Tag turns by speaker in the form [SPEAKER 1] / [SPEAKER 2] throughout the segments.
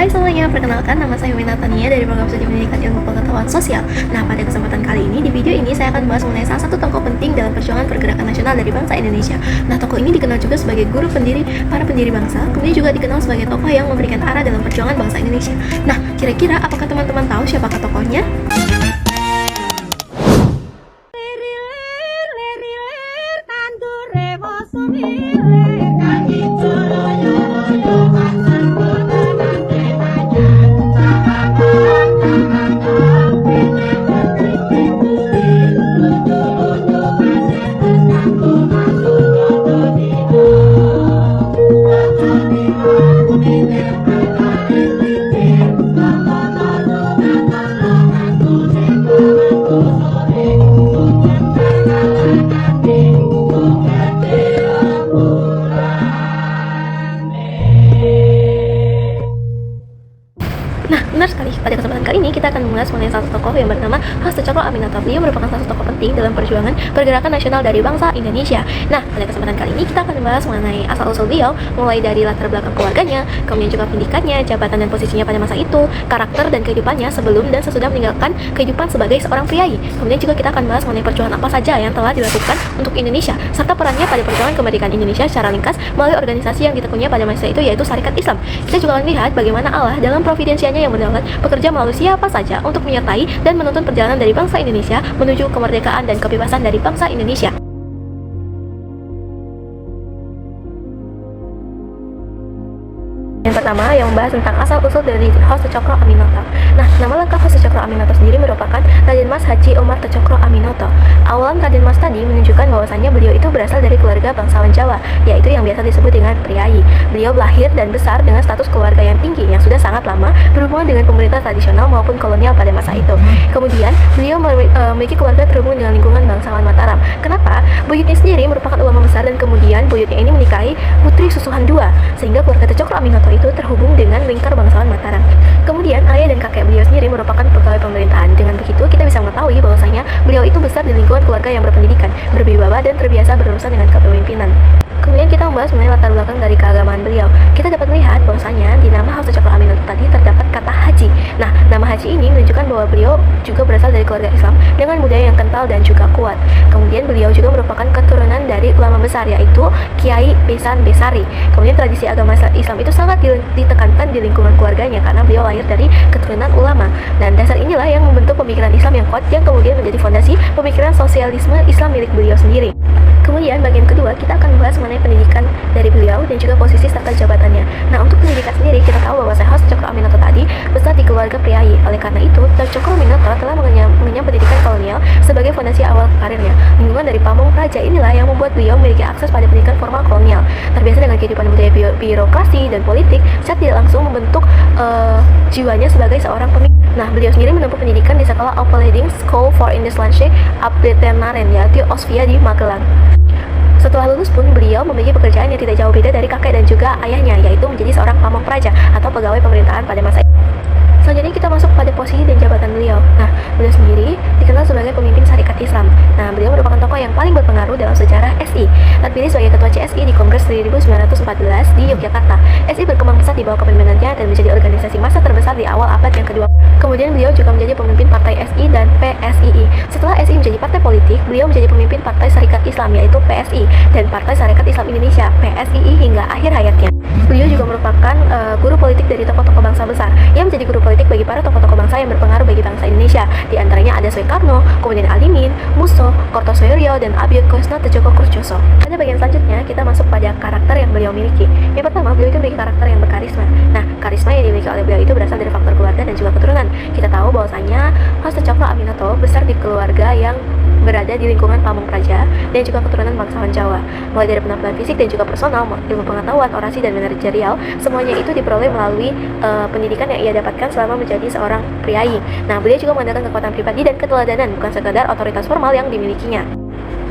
[SPEAKER 1] Hai semuanya, perkenalkan nama saya Wina Tania dari program studi pendidikan ilmu pengetahuan sosial. Nah, pada kesempatan kali ini, di video ini saya akan bahas mengenai salah satu tokoh penting dalam perjuangan pergerakan nasional dari bangsa Indonesia. Nah, tokoh ini dikenal juga sebagai guru pendiri para pendiri bangsa, kemudian juga dikenal sebagai tokoh yang memberikan arah dalam perjuangan bangsa Indonesia. Nah, kira-kira apakah teman-teman tahu siapakah tokohnya? Nah, benar sekali. Pada kesempatan kali ini kita akan membahas mengenai satu tokoh yang bernama Hasto Cokro Aminoto. Beliau merupakan salah satu tokoh penting dalam perjuangan pergerakan nasional dari bangsa Indonesia. Nah, pada kesempatan kali ini kita akan membahas mengenai asal-usul beliau, mulai dari latar belakang keluarganya, kemudian juga pendidikannya, jabatan dan posisinya pada masa itu, karakter dan kehidupannya sebelum dan sesudah meninggalkan kehidupan sebagai seorang priai. Kemudian juga kita akan bahas mengenai perjuangan apa saja yang telah dilakukan untuk Indonesia, serta perannya pada perjuangan kemerdekaan Indonesia secara ringkas melalui organisasi yang ditekunnya pada masa itu, yaitu Sarekat Islam. Kita juga akan lihat bagaimana Allah dalam providensianya yang mendapat bekerja melalui siapa saja untuk menyertai dan menuntun perjalanan dari bangsa Indonesia menuju kemerdekaan dan kebebasan dari bangsa Indonesia. Yang pertama yang membahas tentang asal-usul dari Hasto Cokro Aminoto. Nah, nama lengkap Hasto Cokro Aminoto sendiri merupakan Raden Mas Haji Omar Cokro Aminoto. Awalan Raden Mas tadi menunjukkan bahwasannya beliau itu berasal dari keluarga bangsawan Jawa, yaitu yang biasa disebut dengan priai. Beliau lahir dan besar dengan status keluarga yang tinggi yang sudah sangat lama berhubungan dengan pemerintah tradisional maupun kolonial pada masa itu. Kemudian, beliau memiliki keluarga terhubung dengan lingkungan bangsawan Mataram. Kenapa? Buyutnya sendiri merupakan ulama besar dan kemudian buyutnya ini menikahi putri susuhan dua, sehingga keluarga Cokro Aminoto itu terhubung dengan lingkar bangsawan Mataram. Kemudian ayah dan kakek beliau sendiri merupakan pegawai pemerintahan. Dengan begitu kita bisa mengetahui bahwasanya beliau itu besar di lingkungan keluarga yang berpendidikan, berwibawa dan terbiasa berurusan dengan kepemimpinan. Kemudian kita membahas mengenai latar belakang dari keagamaan beliau. Kita dapat melihat bahwasanya di nama Hasto Cokro Aminoto tadi terdapat kata haji. Nah, nama haji ini menunjukkan bahwa beliau juga berasal dari keluarga Islam dengan budaya yang kental dan juga kuat. Kemudian beliau juga merupakan keturunan dari ulama besar, yaitu Kiai Besan Besari. Kemudian tradisi agama Islam itu sangat ditekankan di lingkungan keluarganya karena beliau lahir dari keturunan ulama. Dan dasar inilah yang membentuk pemikiran Islam yang kuat yang kemudian menjadi fondasi pemikiran sosialisme Islam milik beliau sendiri. Kemudian bagian kedua kita akan membahas mengenai pendidikan dari beliau dan juga posisi serta jabatannya. Nah, untuk pendidikan sendiri kita tahu bahwa Hasto Cokro Aminoto tadi besar di keluarga priai. Oleh karena itu, Cokro Aminoto telah mengenyam pendidikan kolonial sebagai fondasi awal karirnya. Lingkungan dari pamong praja inilah yang membuat beliau memiliki akses pada pendidikan formal kolonial. Terbiasa dengan kehidupan budaya birokrasi dan politik, saat tidak langsung membentuk jiwanya sebagai seorang pemimpin. Nah, beliau sendiri menempuh pendidikan di sekolah Opleiding School for Indische Ambtenaren, yaitu Osvia di Magelang. Setelah lulus pun beliau memiliki pekerjaan yang tidak jauh beda dari kakek dan juga ayahnya, yaitu menjadi seorang pamong praja atau pegawai pemerintahan pada masa itu. Selanjutnya kita masuk pada posisi dan jabatan beliau. Nah, beliau sendiri dikenal sebagai pemimpin Sarekat Islam. Nah, beliau merupakan tokoh yang paling berpengaruh dalam sejarah SI. Terpilih sebagai ketua CSI di Kongres 1914 di Yogyakarta. SI berkembang pesat di bawah kepemimpinannya dan menjadi organisasi massa terbesar di awal abad yang kedua. Kemudian beliau juga menjadi pemimpin Partai SI dan PSII. Setelah SI menjadi partai politik, beliau menjadi pemimpin Partai Sarekat Islam, yaitu PSI, dan Partai Sarekat Islam Indonesia (PSII) hingga akhir hayatnya. Beliau juga merupakan guru politik dari tokoh-tokoh bangsa besar. Ia menjadi guru politik bagi para tokoh-tokoh bangsa yang berpengaruh bagi bangsa Indonesia. Di antaranya ada Soekarno, kemudian Alimin, Musso, Kartosoewiryo, dan Abiyekosno Tjoko-Kurjoso. Pada bagian selanjutnya kita masuk pada karakter yang beliau miliki. Yang pertama, beliau itu memiliki karakter yang berkarisma. Nah, karisma yang dimiliki oleh beliau itu berasal dari faktor keluarga dan juga keturunan. Kita tahu bahwasanya Hasto Cokro Aminoto besar di keluarga yang berada di lingkungan pamong praja dan juga keturunan bangsawan Jawa. Mulai dari penampilan fisik dan juga personal, ilmu pengetahuan, orasi, dan manajerial, semuanya itu diperoleh melalui pendidikan yang ia dapatkan selama menjadi seorang priai. Nah, beliau juga mengandalkan kekuatan pribadi dan keteladanan, bukan sekadar otoritas formal yang dimilikinya.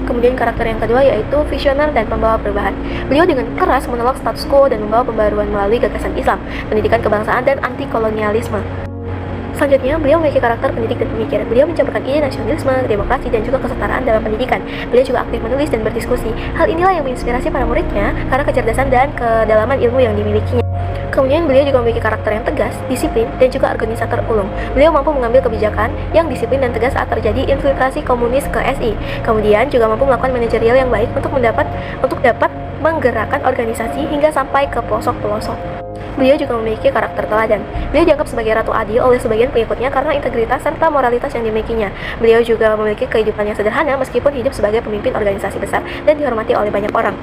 [SPEAKER 1] Kemudian karakter yang kedua yaitu visioner dan pembawa perubahan. Beliau dengan keras menolak status quo dan membawa pembaruan melalui gagasan Islam, pendidikan kebangsaan, dan anti-kolonialisme. Selanjutnya, beliau memiliki karakter pendidik dan pemikir. Beliau mencampurkan ide nasionalisme, demokrasi, dan juga kesetaraan dalam pendidikan. Beliau juga aktif menulis dan berdiskusi. Hal inilah yang menginspirasi para muridnya karena kecerdasan dan kedalaman ilmu yang dimilikinya. Kemudian beliau juga memiliki karakter yang tegas, disiplin, dan juga organisator ulung. Beliau mampu mengambil kebijakan yang disiplin dan tegas saat terjadi infiltrasi komunis ke SI. Kemudian juga mampu melakukan manajerial yang baik untuk dapat menggerakkan organisasi hingga sampai ke pelosok-pelosok. Beliau juga memiliki karakter teladan. Beliau dianggap sebagai ratu adil oleh sebagian pengikutnya karena integritas serta moralitas yang dimilikinya. Beliau juga memiliki kehidupan yang sederhana meskipun hidup sebagai pemimpin organisasi besar dan dihormati oleh banyak orang.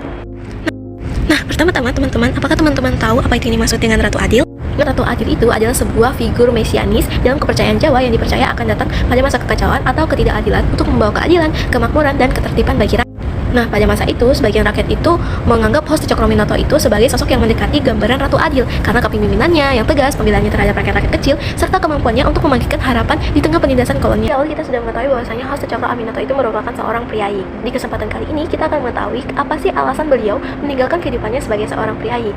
[SPEAKER 1] Nah, pertama-tama teman-teman, apakah teman-teman tahu apa itu yang dimaksud dengan Ratu Adil? Ratu Adil itu adalah sebuah figur mesianis dalam kepercayaan Jawa yang dipercaya akan datang pada masa kekacauan atau ketidakadilan untuk membawa keadilan, kemakmuran, dan ketertiban bagi rakyat. Nah, pada masa itu, sebagian rakyat itu menganggap Hoste Cokroaminoto itu sebagai sosok yang mendekati gambaran Ratu Adil karena kepemimpinannya yang tegas, pembelaannya terhadap rakyat-rakyat kecil, serta kemampuannya untuk membangkitkan harapan di tengah penindasan kolonial. Kita sudah mengetahui bahwasanya Hoste Cokroaminoto itu merupakan seorang priayi. Di kesempatan kali ini, kita akan mengetahui apa sih alasan beliau meninggalkan kehidupannya sebagai seorang priayi.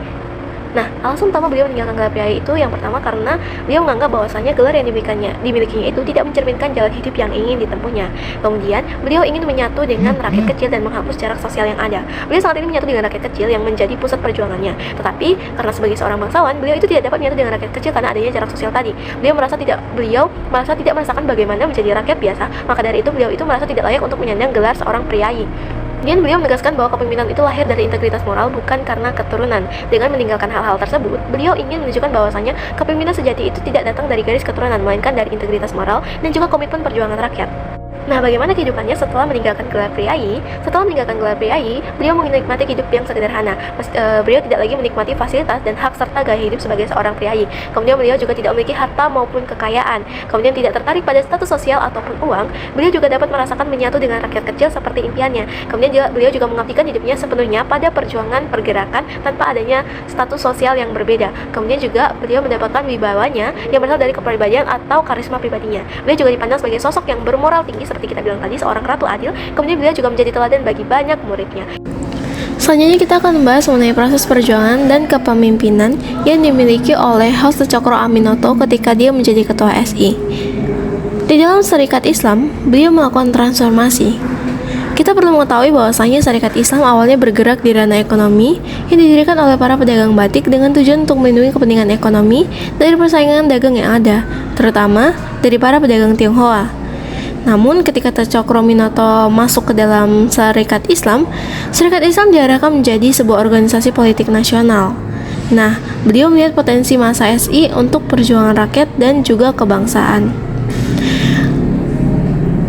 [SPEAKER 1] Nah, alasan utama beliau meninggalkan gelar priayi itu yang pertama karena beliau menganggap bahwasanya gelar yang dimilikinya itu tidak mencerminkan jalan hidup yang ingin ditempuhnya. Kemudian, beliau ingin menyatu dengan rakyat kecil dan menghapus jarak sosial yang ada. Beliau saat ini menyatu dengan rakyat kecil yang menjadi pusat perjuangannya. Tetapi, karena sebagai seorang bangsawan, beliau itu tidak dapat menyatu dengan rakyat kecil karena adanya jarak sosial tadi. Beliau merasa tidak merasakan bagaimana menjadi rakyat biasa. Maka dari itu, beliau itu merasa tidak layak untuk menyandang gelar seorang priayi. Kemudian beliau menegaskan bahwa kepemimpinan itu lahir dari integritas moral bukan karena keturunan. Dengan meninggalkan hal-hal tersebut, beliau ingin menunjukkan bahwasanya kepemimpinan sejati itu tidak datang dari garis keturunan, melainkan dari integritas moral dan juga komitmen perjuangan rakyat. Nah, bagaimana kehidupannya setelah meninggalkan gelar priayi? Setelah meninggalkan gelar priayi, beliau menikmati hidup yang sederhana. Beliau tidak lagi menikmati fasilitas dan hak serta gaya hidup sebagai seorang priayi. Kemudian beliau juga tidak memiliki harta maupun kekayaan. Kemudian tidak tertarik pada status sosial ataupun uang. Beliau juga dapat merasakan menyatu dengan rakyat kecil seperti impiannya. Kemudian beliau juga mengabdikan hidupnya sepenuhnya pada perjuangan pergerakan tanpa adanya status sosial yang berbeda. Kemudian juga beliau mendapatkan wibawanya yang berasal dari kepribadian atau karisma pribadinya. Beliau juga dipandang sebagai sosok yang bermoral tinggi seperti kita bilang tadi, seorang ratu adil. Kemudian beliau juga menjadi teladan bagi banyak muridnya. Selanjutnya kita akan membahas mengenai proses perjuangan dan kepemimpinan yang dimiliki oleh Hoste Cokroaminoto ketika dia menjadi ketua SI. Di dalam Serikat Islam, beliau melakukan transformasi. Kita perlu mengetahui bahwasanya Serikat Islam awalnya bergerak di ranah ekonomi yang didirikan oleh para pedagang batik dengan tujuan untuk melindungi kepentingan ekonomi dari persaingan dagang yang ada, terutama dari para pedagang Tionghoa. Namun ketika Cokroaminoto masuk ke dalam Serikat Islam diarahkan menjadi sebuah organisasi politik nasional. Nah, beliau melihat potensi masa SI untuk perjuangan rakyat dan juga kebangsaan.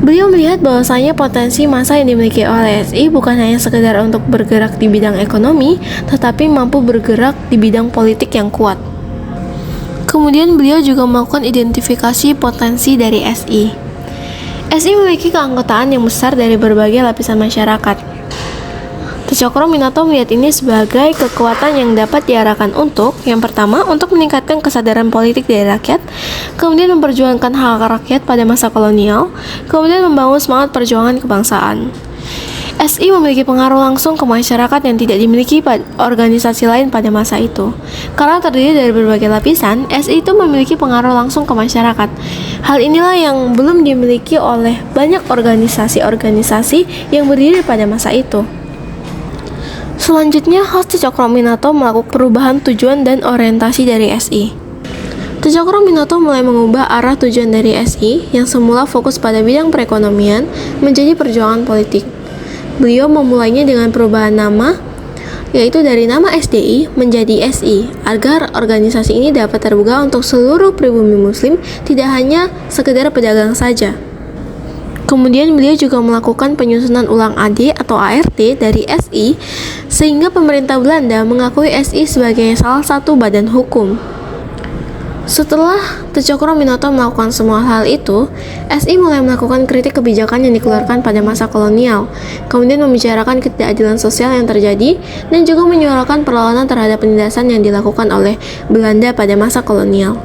[SPEAKER 1] Beliau melihat bahwasanya potensi masa yang dimiliki oleh SI bukan hanya sekedar untuk bergerak di bidang ekonomi, tetapi mampu bergerak di bidang politik yang kuat. Kemudian beliau juga melakukan identifikasi potensi dari SI. SI memiliki keanggotaan yang besar dari berbagai lapisan masyarakat. Cokroaminoto melihat ini sebagai kekuatan yang dapat diarahkan untuk, yang pertama, untuk meningkatkan kesadaran politik dari rakyat, kemudian memperjuangkan hak rakyat pada masa kolonial, kemudian membangun semangat perjuangan kebangsaan. SI memiliki pengaruh langsung ke masyarakat yang tidak dimiliki organisasi lain pada masa itu. Karena terdiri dari berbagai lapisan, SI itu memiliki pengaruh langsung ke masyarakat. Hal inilah yang belum dimiliki oleh banyak organisasi-organisasi yang berdiri pada masa itu. Selanjutnya, Hoste Cokroaminoto melakukan perubahan tujuan dan orientasi dari SI. Cokroaminoto mulai mengubah arah tujuan dari SI yang semula fokus pada bidang perekonomian menjadi perjuangan politik. Beliau memulainya dengan perubahan nama, yaitu dari nama SDI menjadi SI, agar organisasi ini dapat terbuka untuk seluruh pribumi muslim, tidak hanya sekedar pedagang saja. Kemudian beliau juga melakukan penyusunan ulang AD atau ART dari SI, sehingga pemerintah Belanda mengakui SI sebagai salah satu badan hukum. Setelah Cokroaminoto melakukan semua hal itu, SI mulai melakukan kritik kebijakan yang dikeluarkan pada masa kolonial, kemudian membicarakan ketidakadilan sosial yang terjadi, dan juga menyuarakan perlawanan terhadap penindasan yang dilakukan oleh Belanda pada masa kolonial.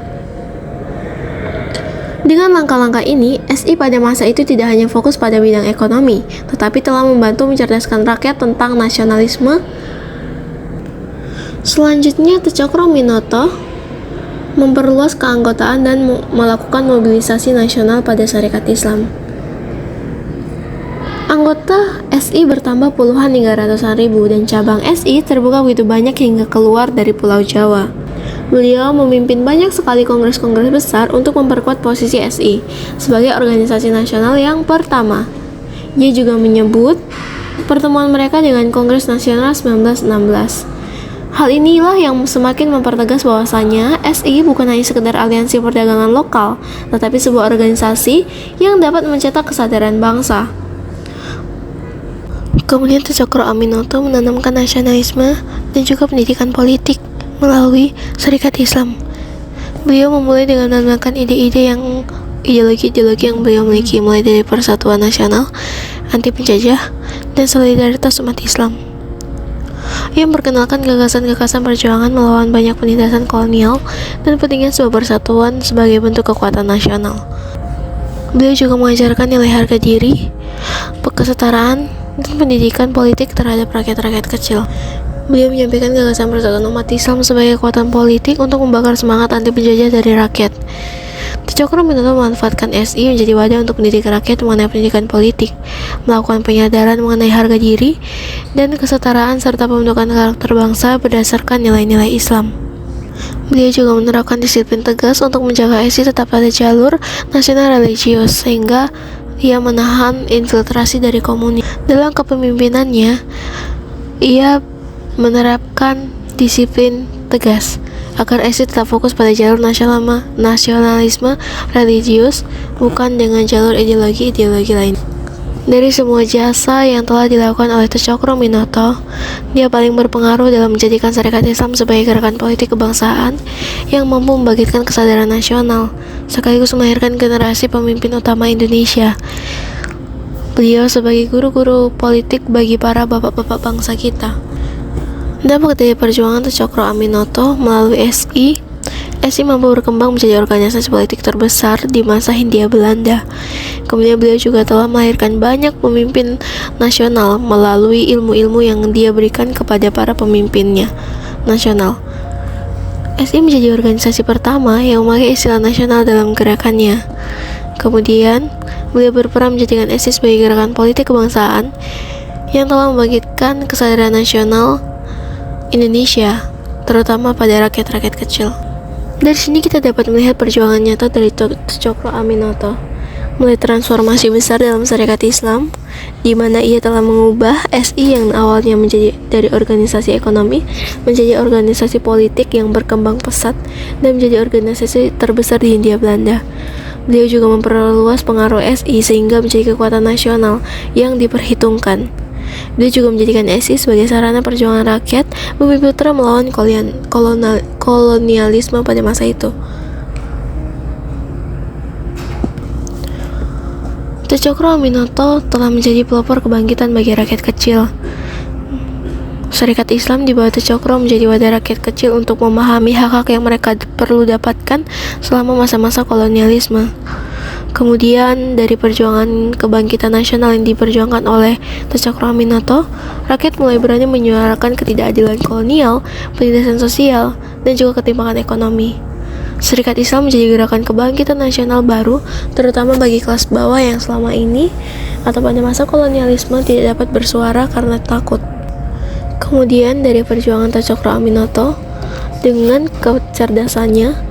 [SPEAKER 1] Dengan langkah-langkah ini, SI pada masa itu tidak hanya fokus pada bidang ekonomi, tetapi telah membantu mencerdaskan rakyat tentang nasionalisme. Selanjutnya, Cokroaminoto memperluas keanggotaan dan melakukan mobilisasi nasional pada Serikat Islam. Anggota SI bertambah puluhan hingga ratusan ribu dan cabang SI terbuka begitu banyak hingga keluar dari Pulau Jawa. Beliau memimpin banyak sekali kongres-kongres besar untuk memperkuat posisi SI sebagai organisasi nasional yang pertama. Ia juga menyebut pertemuan mereka dengan Kongres Nasional 1916. Hal inilah yang semakin mempertegas bahwasanya SI bukan hanya sekedar aliansi perdagangan lokal, tetapi sebuah organisasi yang dapat mencetak kesadaran bangsa. Kemudian Tjokro Aminoto menanamkan nasionalisme dan juga pendidikan politik melalui Serikat Islam. Beliau memulai dengan menanamkan ideologi-ideologi yang beliau miliki, mulai dari persatuan nasional, anti penjajah, dan solidaritas umat Islam. Ia memperkenalkan gagasan-gagasan perjuangan melawan banyak penindasan kolonial dan pentingnya sebuah persatuan sebagai bentuk kekuatan nasional. Beliau juga mengajarkan nilai harga diri, kesetaraan, dan pendidikan politik terhadap rakyat-rakyat kecil. Beliau menyampaikan gagasan persatuan umat Islam sebagai kekuatan politik untuk membakar semangat anti penjajah dari rakyat. Tjokro Aminoto memanfaatkan SI menjadi wadah untuk mendidik rakyat mengenai pendidikan politik, melakukan penyadaran mengenai harga diri dan kesetaraan serta pembentukan karakter bangsa berdasarkan nilai-nilai Islam. Beliau juga menerapkan disiplin tegas untuk menjaga SI tetap pada jalur nasional religius sehingga ia menahan infiltrasi dari komunis. Dalam kepemimpinannya, ia menerapkan disiplin tegas agar SI tetap fokus pada jalur nasionalisme religius, bukan dengan jalur ideologi lain. Dari semua jasa yang telah dilakukan oleh Tjokro Aminoto, dia paling berpengaruh dalam menjadikan Serikat Islam sebagai gerakan politik kebangsaan yang mampu membangkitkan kesadaran nasional, sekaligus melahirkan generasi pemimpin utama Indonesia. Beliau sebagai guru-guru politik bagi para bapak-bapak bangsa kita. Dampak dari perjuangan Tjokro Aminoto melalui SI mampu berkembang menjadi organisasi politik terbesar di masa Hindia Belanda. Kemudian beliau juga telah melahirkan banyak pemimpin nasional melalui ilmu-ilmu yang dia berikan kepada para pemimpinnya nasional. SI menjadi organisasi pertama yang memakai istilah nasional dalam gerakannya. Kemudian, beliau berperan menjadikan SI sebagai gerakan politik kebangsaan yang telah membangkitkan kesadaran nasional Indonesia, terutama pada rakyat-rakyat kecil. Dari sini kita dapat melihat perjuangan nyata dari Tjokro Aminoto, mulai transformasi besar dalam Serikat Islam, di mana ia telah mengubah SI yang awalnya menjadi dari organisasi ekonomi menjadi organisasi politik yang berkembang pesat dan menjadi organisasi terbesar di Hindia Belanda. Beliau juga memperluas pengaruh SI sehingga menjadi kekuatan nasional yang diperhitungkan. Dia juga menjadikan SI sebagai sarana perjuangan rakyat Bumi Putra melawan kolonialisme pada masa itu. Tjokro Aminoto telah menjadi pelopor kebangkitan bagi rakyat kecil. Serikat Islam di bawah Tjokro menjadi wadah rakyat kecil untuk memahami hak-hak yang mereka perlu dapatkan selama masa-masa kolonialisme. Kemudian dari perjuangan kebangkitan nasional yang diperjuangkan oleh Tjokro Aminoto, rakyat mulai berani menyuarakan ketidakadilan kolonial, penindasan sosial, dan juga ketimpangan ekonomi. Serikat Islam menjadi gerakan kebangkitan nasional baru, terutama bagi kelas bawah yang selama ini atau pada masa kolonialisme tidak dapat bersuara karena takut. Kemudian dari perjuangan Tjokro Aminoto, dengan kecerdasannya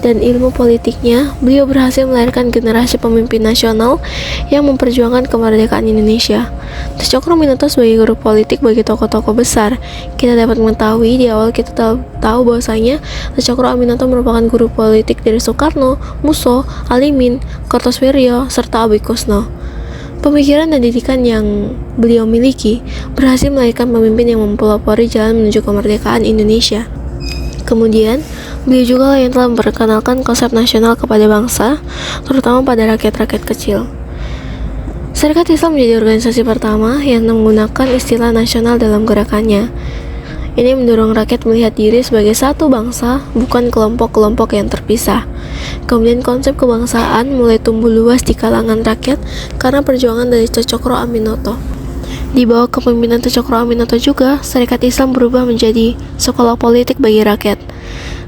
[SPEAKER 1] dan ilmu politiknya, beliau berhasil melahirkan generasi pemimpin nasional yang memperjuangkan kemerdekaan Indonesia. Tjokro Aminoto sebagai guru politik bagi tokoh-tokoh besar, kita dapat mengetahui di awal kita tahu bahwasanya Tjokro Aminoto merupakan guru politik dari Soekarno, Musso, Alimin, Kartosoewirjo, serta Abi Kusno. Pemikiran dan didikan yang beliau miliki berhasil melahirkan pemimpin yang mempelopori jalan menuju kemerdekaan Indonesia. Kemudian, beliau juga yang telah memperkenalkan konsep nasional kepada bangsa, terutama pada rakyat-rakyat kecil. Serikat Islam menjadi organisasi pertama yang menggunakan istilah nasional dalam gerakannya. Ini mendorong rakyat melihat diri sebagai satu bangsa, bukan kelompok-kelompok yang terpisah. Kemudian konsep kebangsaan mulai tumbuh luas di kalangan rakyat karena perjuangan dari Tjokro Aminoto. Di bawah kepemimpinan Tjokro Aminoto juga, Serikat Islam berubah menjadi sekolah politik bagi rakyat.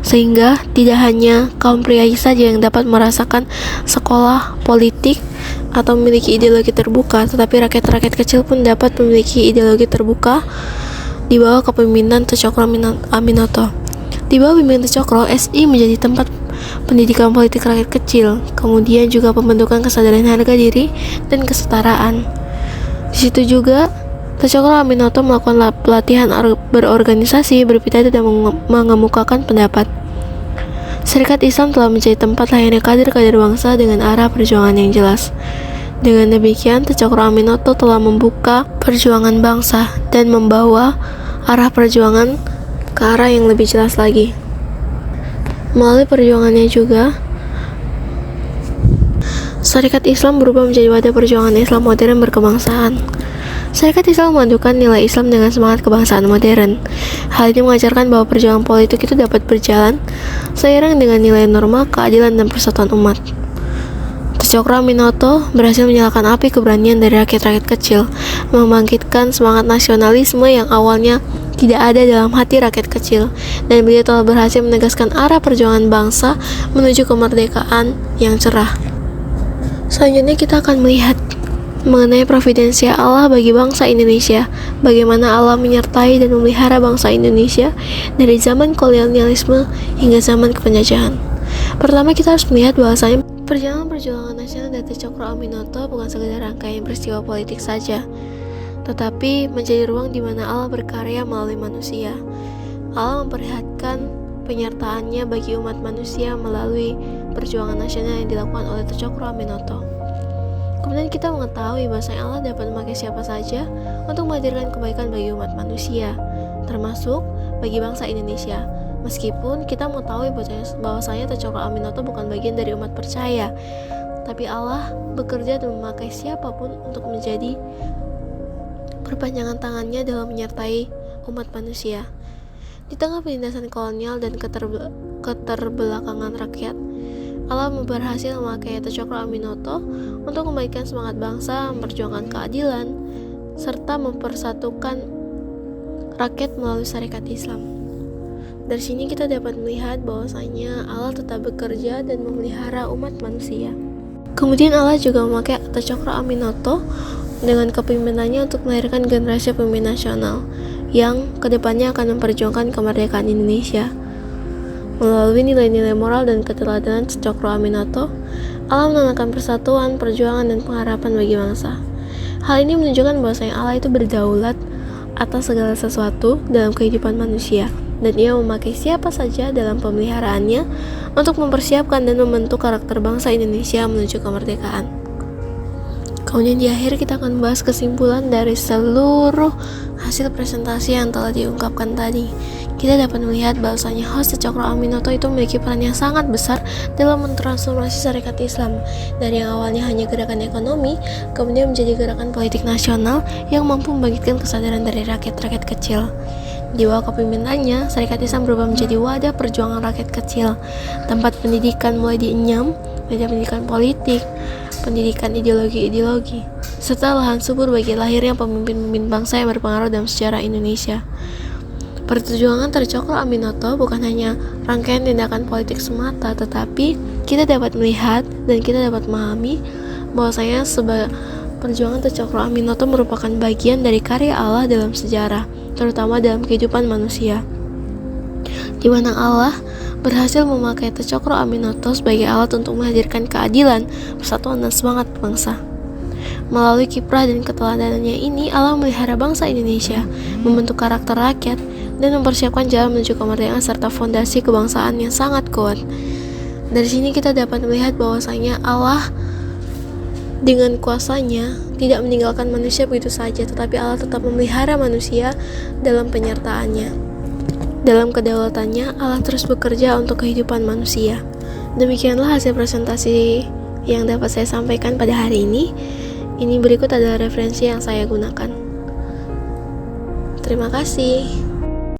[SPEAKER 1] Sehingga tidak hanya kaum pria saja yang dapat merasakan sekolah politik atau memiliki ideologi terbuka, tetapi rakyat-rakyat kecil pun dapat memiliki ideologi terbuka di bawah kepemimpinan Tjokro Aminoto. Di bawah bimbingan Tecokro, SI menjadi tempat pendidikan politik rakyat kecil, kemudian juga pembentukan kesadaran harga diri dan kesetaraan. Di situ juga Tecokro Aminoto melakukan pelatihan berorganisasi, berpidato dan mengemukakan pendapat. Serikat Islam telah menjadi tempat lahirnya kader-kader bangsa dengan arah perjuangan yang jelas. Dengan demikian, Tecokro Aminoto telah membuka perjuangan bangsa dan membawa arah perjuangan ke arah yang lebih jelas lagi. Melalui perjuangannya juga, Serikat Islam berubah menjadi wadah perjuangan Islam modern berkebangsaan. Serikat Islam memadukan nilai Islam dengan semangat kebangsaan modern. Hal ini mengajarkan bahwa perjuangan politik itu dapat berjalan seiring dengan nilai norma, keadilan, dan persatuan umat. Tecokro Aminoto berhasil menyalakan api keberanian dari rakyat-rakyat kecil, membangkitkan semangat nasionalisme yang awalnya tidak ada dalam hati rakyat kecil, dan beliau telah berhasil menegaskan arah perjuangan bangsa menuju kemerdekaan yang cerah. Selanjutnya kita akan melihat mengenai providensia Allah bagi bangsa Indonesia, bagaimana Allah menyertai dan memelihara bangsa Indonesia dari zaman kolonialisme hingga zaman penjajahan. Pertama, kita harus melihat bahwasanya perjuangan nasional dari Tecokro Aminoto bukan sekedar rangkaian peristiwa politik saja, tetapi menjadi ruang di mana Allah berkarya melalui manusia. Allah memperlihatkan penyertaannya bagi umat manusia melalui perjuangan nasional yang dilakukan oleh Tecokro Aminoto. Kemudian kita mengetahui bahwa Allah dapat memakai siapa saja untuk menghadirkan kebaikan bagi umat manusia, termasuk bagi bangsa Indonesia. Meskipun kita mengetahui bahwasanya Tecokro Aminoto bukan bagian dari umat percaya, tapi Allah bekerja dan memakai siapapun untuk menjadi perpanjangan tangannya dalam menyertai umat manusia. Di tengah penindasan kolonial dan keterbelakangan rakyat, Allah berhasil memakai Tecokro Aminoto untuk memberikan semangat bangsa, memperjuangkan keadilan, serta mempersatukan rakyat melalui syarikat Islam. Dari sini kita dapat melihat bahwasanya Allah tetap bekerja dan memelihara umat manusia. Kemudian Allah juga memakai Tecokro Aminoto dengan kepemimpinannya untuk melahirkan generasi pemimpin nasional yang kedepannya akan memperjuangkan kemerdekaan Indonesia. Melalui nilai-nilai moral dan keteladanan Tecokro Aminoto, Allah menanamkan persatuan, perjuangan, dan pengharapan bagi bangsa. Hal ini menunjukkan bahwasanya Allah itu berdaulat atas segala sesuatu dalam kehidupan manusia, dan Ia memakai siapa saja dalam pemeliharaannya untuk mempersiapkan dan membentuk karakter bangsa Indonesia menuju kemerdekaan. Kemudian di akhir kita akan membahas kesimpulan dari seluruh hasil presentasi yang telah diungkapkan tadi. Kita dapat melihat bahwasanya host Tecokro Aminoto itu memiliki peran yang sangat besar dalam mentransformasi syarikat Islam dari yang awalnya hanya gerakan ekonomi, kemudian menjadi gerakan politik nasional yang mampu membangkitkan kesadaran dari rakyat-rakyat kecil. Di bawah kepemimpinannya, syarikat Islam berubah menjadi wadah perjuangan rakyat kecil, tempat pendidikan mulai dienyam, media pendidikan politik, pendidikan ideologi-ideologi, serta lahan subur bagi lahirnya pemimpin-pemimpin bangsa yang berpengaruh dalam sejarah Indonesia. Perjuangan Tecokro Aminoto bukan hanya rangkaian tindakan politik semata, tetapi kita dapat melihat dan kita dapat memahami bahwasanya perjuangan Tecokro Aminoto merupakan bagian dari karya Allah dalam sejarah, terutama dalam kehidupan manusia, di mana Allah berhasil memakai Tecokro Aminoto sebagai alat untuk menghadirkan keadilan, persatuan, dan semangat bangsa. Melalui kiprah dan keteladanannya ini, Allah memelihara bangsa Indonesia, membentuk karakter rakyat, dan mempersiapkan jalan menuju kemerdekaan serta fondasi kebangsaan yang sangat kuat. Dari sini kita dapat melihat bahwasanya Allah dengan kuasanya tidak meninggalkan manusia begitu saja, tetapi Allah tetap memelihara manusia dalam penyertaannya. Dalam kedaulatannya, Allah terus bekerja untuk kehidupan manusia. Demikianlah hasil presentasi yang dapat saya sampaikan pada hari ini. Ini berikut adalah referensi yang saya gunakan. Terima kasih.